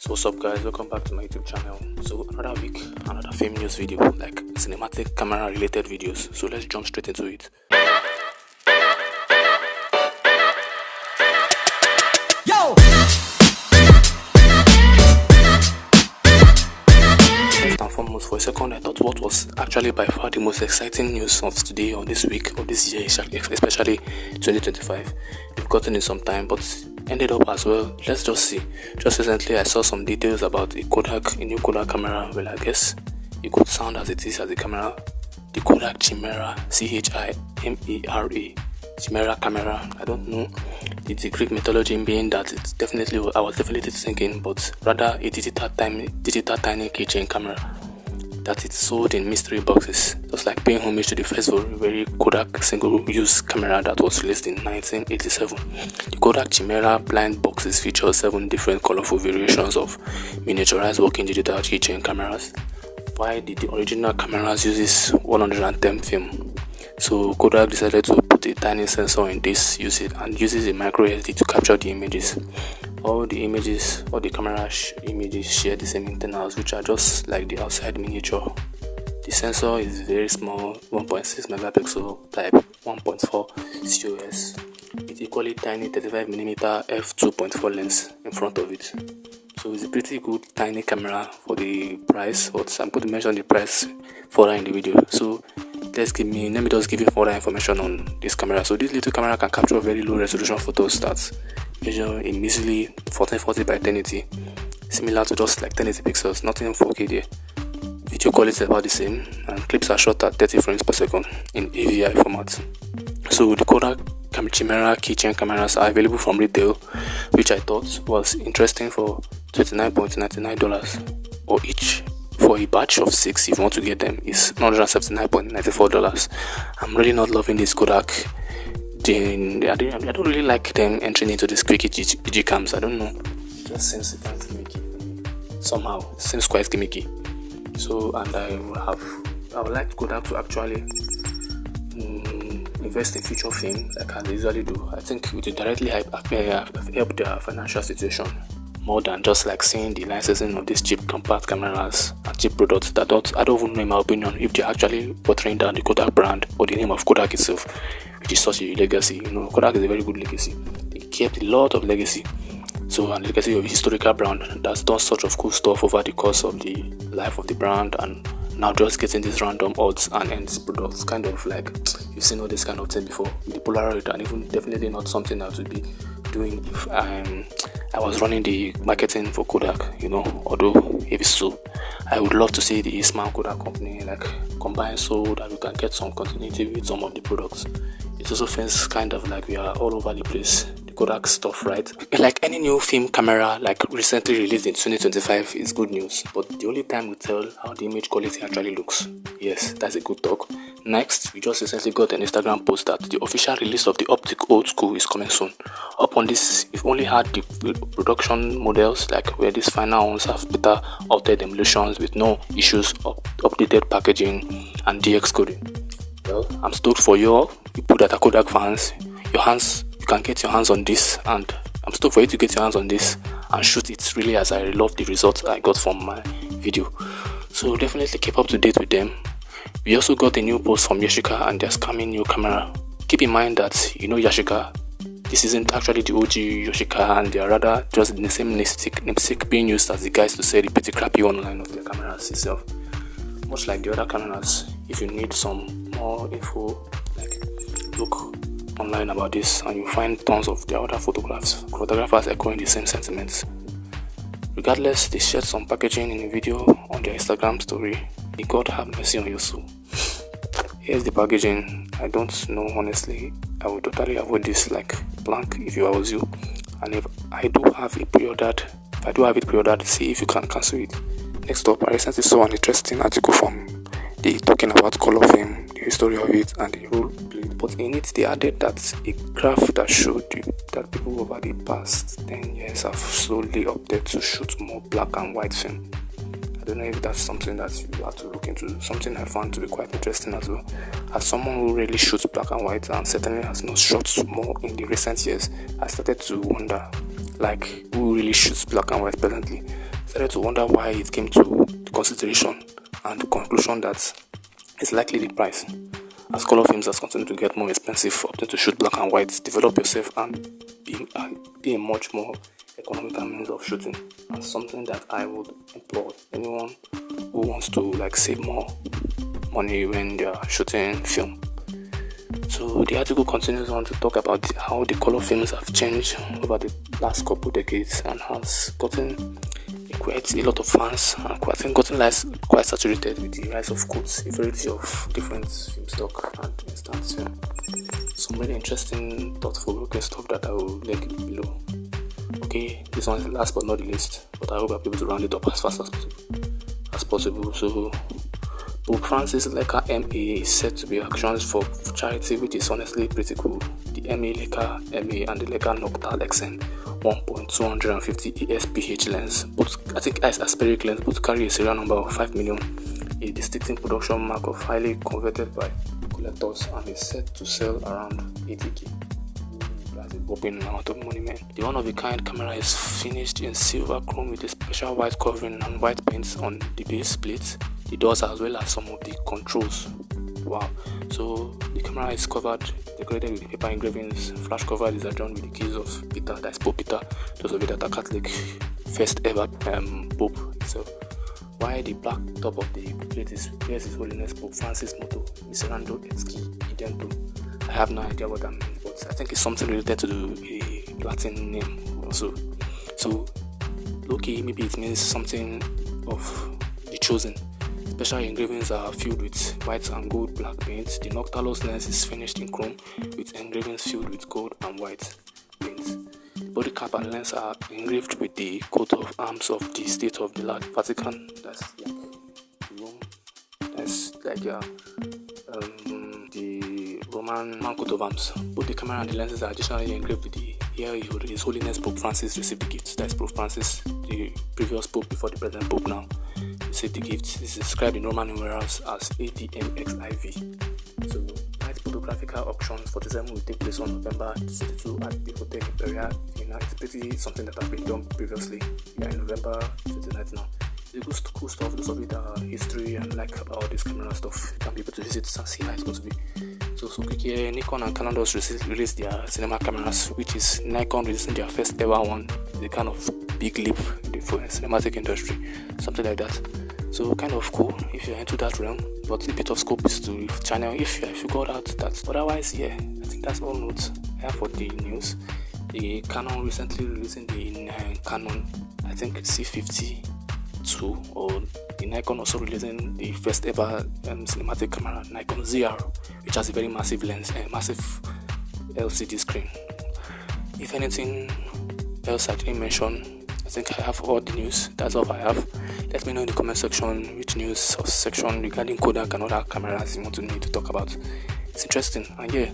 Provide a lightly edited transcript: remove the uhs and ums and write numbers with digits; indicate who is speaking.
Speaker 1: So what's up guys, welcome back to my YouTube channel. So another week, another film news video, like cinematic camera related videos. So let's jump straight into it. Yo! First and foremost, for a second I thought what was actually by far the most exciting news of today or this week or this year, especially 2025. We've gotten in some time, but ended up as well. Let's just see. Just recently I saw some details about a new KODAK camera. Well, I guess it could sound as it is as a camera. The KODAK Charmera, CHIMERA, CHIMAERA camera. I don't know the Greek mythology being that it's definitely, I was definitely thinking, but rather a digital tiny keychain camera that it's sold in mystery boxes, just like paying homage to the first very KODAK single-use camera that was released in 1987. The KODAK Charmera blind boxes feature 7 different colorful variations of miniaturized working digital keychain cameras, while the original cameras uses 110 film. So KODAK decided to put a tiny sensor in this, uses a micro SD to capture the images. All the camera images share the same internals, which are just like the outside miniature. The sensor is very small, 1.6 megapixel type 1.4 COS, with equally tiny 35mm f2.4 lens in front of it. So it's a pretty good tiny camera for the price, but I'm going to mention the price further in the video. So let me just give you further information on this camera. So this little camera can capture very low resolution photos that measure a measly 1440 by 1080, similar to just like 1080 pixels, nothing 4K there. Video quality is about the same, and clips are shot at 30 frames per second in AVI format. So the KODAK Charmera keychain cameras are available from retail, which I thought was interesting, for $29.99, or each for a batch of 6 if you want to get them is $179.94. I'm really not loving this KODAK. I don't really like them entering into this quick PG cams. I don't know. It just seems a bit gimmicky. Somehow, it seems quite gimmicky. So, and I would like KODAK to actually invest in future film like I usually do. I think it will directly help their financial situation, more than just like seeing the licensing of these cheap compact cameras and cheap products that I don't even know, in my opinion, if they're actually watering down the KODAK brand or the name of KODAK itself, which is such a legacy. You know, KODAK is a very good legacy. They kept a lot of legacy. So, and legacy of a historical brand that's done such of cool stuff over the course of the life of the brand, and now just getting these random odds and ends products, kind of like you've seen all this kind of thing before with the Polaroid, and even definitely not something I would be doing if I was running the marketing for KODAK, you know. Although if it's so, I would love to see the Eastman KODAK company like combine so that we can get some continuity with some of the products. It also feels kind of like we are all over the place, the KODAK stuff, right? Like any new film camera like recently released in 2025 is good news, but the only time will tell how the image quality actually looks. Yes, that's a good talk. Next, we just recently got an Instagram post that the official release of the Optic Old School is coming soon. Upon this, we've only had the production models, like where these final ones have better altered emulations with no issues, updated packaging and DX coding. Well, I'm stoked for you all, people that are KODAK fans. You can get your hands on this, and I'm stoked for you to get your hands on this and shoot it really, as I love the results I got from my video. So definitely keep up to date with them. We also got a new post from Yoshica and their scamming new camera. Keep in mind that, you know, Yoshica, this isn't actually the OG Yoshica, and they are rather just the same namesake being used as the guys to say the pretty crappy online of their cameras itself. Much like the other cameras, if you need some more info, like look online about this and you find tons of their other photographers echoing the same sentiments. Regardless, they shared some packaging in a video on their Instagram story. May God have mercy on your soul. Here's the packaging. I don't know, honestly. I would totally avoid this like blank if I was you. And if I do have it pre-ordered, see if you can cancel it. Next up, I recently saw an interesting article from talking about color film, the history of it, and the role played. But in it, they added that a graph that showed you that people over the past 10 years have slowly opted to shoot more black and white film. I don't know if that's something that you have to look into. Something I found to be quite interesting as well. As someone who really shoots black and white and certainly has not shot more in the recent years, I started to wonder, like, who really shoots black and white presently? started to wonder why it came to the consideration and the conclusion that it's likely the price. As color films has continued to get more expensive, opting to shoot black and white, develop yourself and be a much more economical means of shooting, and something that I would implore anyone who wants to like save more money when they are shooting film. So the article continues on to talk about how the color films have changed over the last couple decades and has gotten quite a lot of fans and quite saturated with the rise of quotes, a variety of different film stock and instant film. Some really interesting, thought-provoking stuff that I will link below. Okay, this one is the last but not the least, but I hope I'll be able to round it up as fast as possible. So Pope Francis Leica MA is said to be actions for charity, which is honestly pretty cool. The MA Leica MA and the Leica Noctal XN 1.250 ESPH lens, both I think as aspheric lens, both carry a serial number of 5 million, a distinctive production mark of highly coveted by collectors, and is set to sell around 80k. That's a whopping amount of money, man. The one-of-a-kind camera is finished in silver chrome with a special white covering and white paints on the base plate, the doors, as well as some of the controls. Wow. So the camera is decorated with paper engravings. Flash cover is adorned with the keys of Peter, that's Pope Peter, those of you that are Catholic, first ever Pope. So while the black top of the plate bears His Holiness Pope Francis' motto, Miserando et Ski Idento. I have no idea what that means, but I think it's something related to the Latin name also. So low-key, maybe it means something of the chosen. Special engravings are filled with white and gold black paint. The Noctalos lens is finished in chrome with engravings filled with gold and white paint. The body cap and lens are engraved with the coat of arms of the State of the Vatican. That's like Rome. That's like the Roman coat of arms. Both the camera and the lenses are additionally engraved with the here His Holiness Pope Francis received the gift. That's Pope Francis, the previous Pope before the present Pope now. Received the gift. This is described in Roman numerals as ADMXIV. So, night photographical auction 47 will take place on November 22 at the Hotel Imperial. It's pretty something that has been done previously. We are in November 29th now. It's cool stuff. Those of you that are history and like about this camera stuff, you can be able to visit and see how it's going to be. So quick here, Nikon and Canon just released their cinema cameras, which is Nikon releasing their first ever one. The kind of big leap in the cinematic industry, something like that. So kind of cool if you're into that realm, but a bit of scope is to channel if you got out that. Otherwise, yeah, I think that's all notes I have for the news. The Canon recently releasing the Canon, I think C50 2, or the Nikon also releasing the first ever cinematic camera, Nikon ZR, which has a very massive lens and massive LCD screen. If anything else I didn't mention, I think I have all the news. That's all I have. Let me know in the comment section which news or section regarding Kodak and other cameras you want me to talk about. It's interesting, and yeah.